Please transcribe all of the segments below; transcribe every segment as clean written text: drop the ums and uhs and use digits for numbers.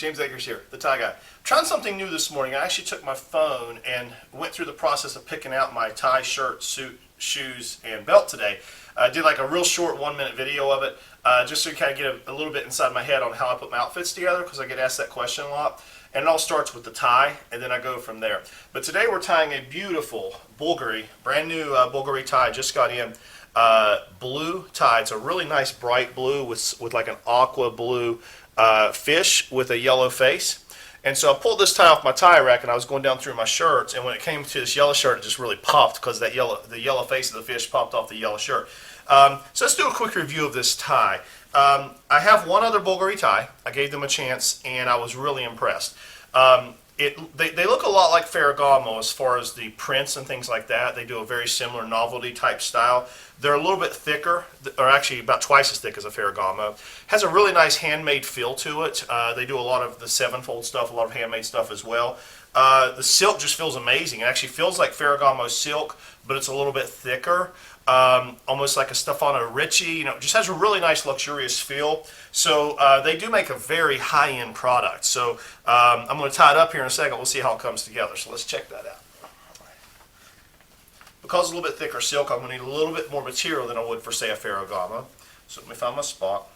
James Akers here, the tie guy. Trying something new this morning. I actually took my phone and went through the process of picking out my tie, shirt, suit, shoes, and belt today. I did like a real short 1-minute video of it, just to kind of get a little bit inside my head on how I put my outfits together, because I get asked that question a lot. And it all starts with the tie, and then I go from there. But today we're tying a beautiful Bvlgari, brand new Bvlgari tie, just got in. Blue tie. It's a really nice bright blue with like an aqua blue fish with a yellow face. And so I pulled this tie off my tie rack, and I was going down through my shirts, and when it came to this yellow shirt, it just really popped because the yellow face of the fish popped off the yellow shirt. So let's do a quick review of this tie. I have one other Bvlgari tie. I gave them a chance, and I was really impressed. They look a lot like Ferragamo as far as the prints and things like that. They do a very similar novelty type style. They're a little bit thicker, or actually about twice as thick as a Ferragamo. Has a really nice handmade feel to it. They do a lot of the 7-fold stuff, a lot of handmade stuff as well. The silk just feels amazing. It actually feels like Ferragamo silk, but it's a little bit thicker. Almost like a Stefano Ricci, you know, just has a really nice luxurious feel. So they do make a very high-end product. So I'm going to tie it up here in a second. We'll see how it comes together. So let's check that out. Because it's a little bit thicker silk, I'm going to need a little bit more material than I would for, say, a Ferragamo. So let me find my spot.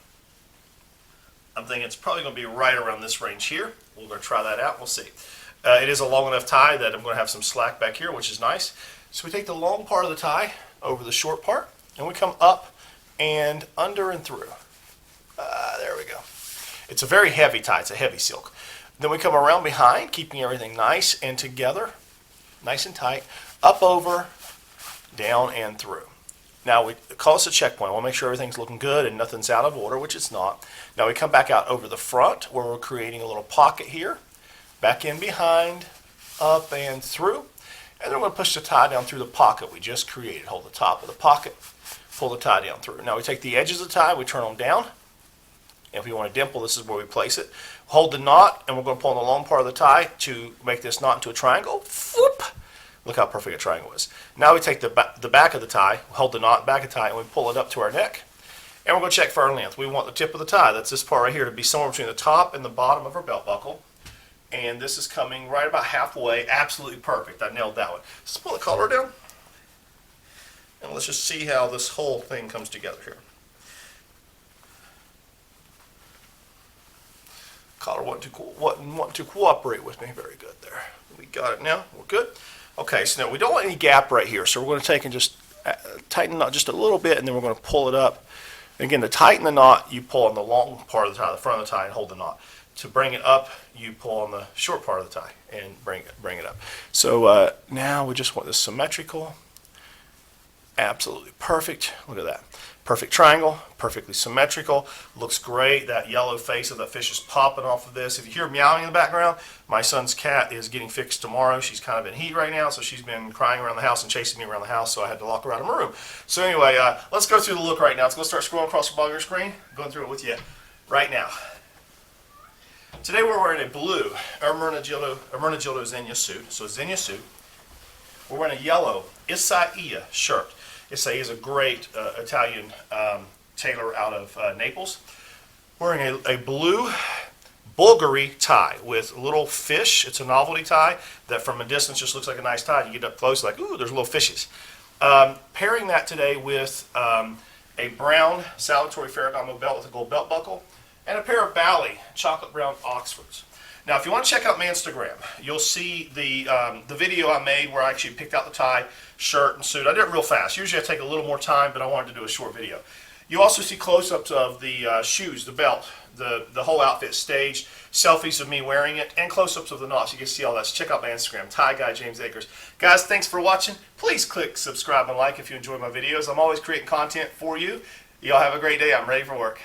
I'm thinking it's probably going to be right around this range here. We're going to try that out. We'll see. It is a long enough tie that I'm going to have some slack back here, which is nice. So we take the long part of the tie over the short part, and we come up and under and through. There we go. It's a very heavy tie. It's a heavy silk. Then we come around behind, keeping everything nice and together, nice and tight, up over, down and through. Now we call this a checkpoint. We'll make sure everything's looking good and nothing's out of order, which it's not. Now we come back out over the front, where we're creating a little pocket here, back in behind, up and through. And then we're going to push the tie down through the pocket we just created. Hold the top of the pocket, pull the tie down through. Now we take the edges of the tie, we turn them down. If we want a dimple, this is where we place it. Hold the knot, and we're going to pull on the long part of the tie to make this knot into a triangle. Whoop! Look how perfect a triangle is. Now we take the back of the tie, hold the knot, back of the tie, and we pull it up to our neck. And we're going to check for our length. We want the tip of the tie, that's this part right here, to be somewhere between the top and the bottom of our belt buckle. And this is coming right about halfway. Absolutely perfect. I nailed that one. Let's pull the collar down. And let's just see how this whole thing comes together here. Collar wasn't to cooperate with me. Very good there. We got it now. We're good. Okay, so now we don't want any gap right here. So we're going to take and just tighten the knot just a little bit, and then we're going to pull it up. And again, to tighten the knot, you pull on the long part of the tie, the front of the tie, and hold the knot. To bring it up, you pull on the short part of the tie and bring it up. So now we just want this symmetrical. Absolutely perfect. Look at that. Perfect triangle, perfectly symmetrical. Looks great. That yellow face of the fish is popping off of this. If you hear meowing in the background, my son's cat is getting fixed tomorrow. She's kind of in heat right now, so she's been crying around the house and chasing me around the house, so I had to lock her out of my room. So anyway, let's go through the look right now. Let's go start scrolling across the bottom of your screen, going through it with you right now. Today we're wearing a blue Ermenegildo Zegna suit, so Zegna suit. We're wearing a yellow Isaia shirt. Isaia is a great Italian tailor out of Naples. Wearing a blue Bvlgari tie with a little fish. It's a novelty tie that from a distance just looks like a nice tie. You get up close like, ooh, there's little fishes. Pairing that today with a brown Salvatore Ferragamo belt with a gold belt buckle, and a pair of Bally chocolate brown Oxfords. Now, if you want to check out my Instagram, you'll see the video I made where I actually picked out the tie, shirt, and suit. I did it real fast. Usually I take a little more time, but I wanted to do a short video. You also see close-ups of the shoes, the belt, the whole outfit staged, selfies of me wearing it, and close-ups of the knots. You can see all that. So check out my Instagram, Tie Guy James Akers. Guys, thanks for watching. Please click subscribe and like if you enjoy my videos. I'm always creating content for you. Y'all have a great day. I'm ready for work.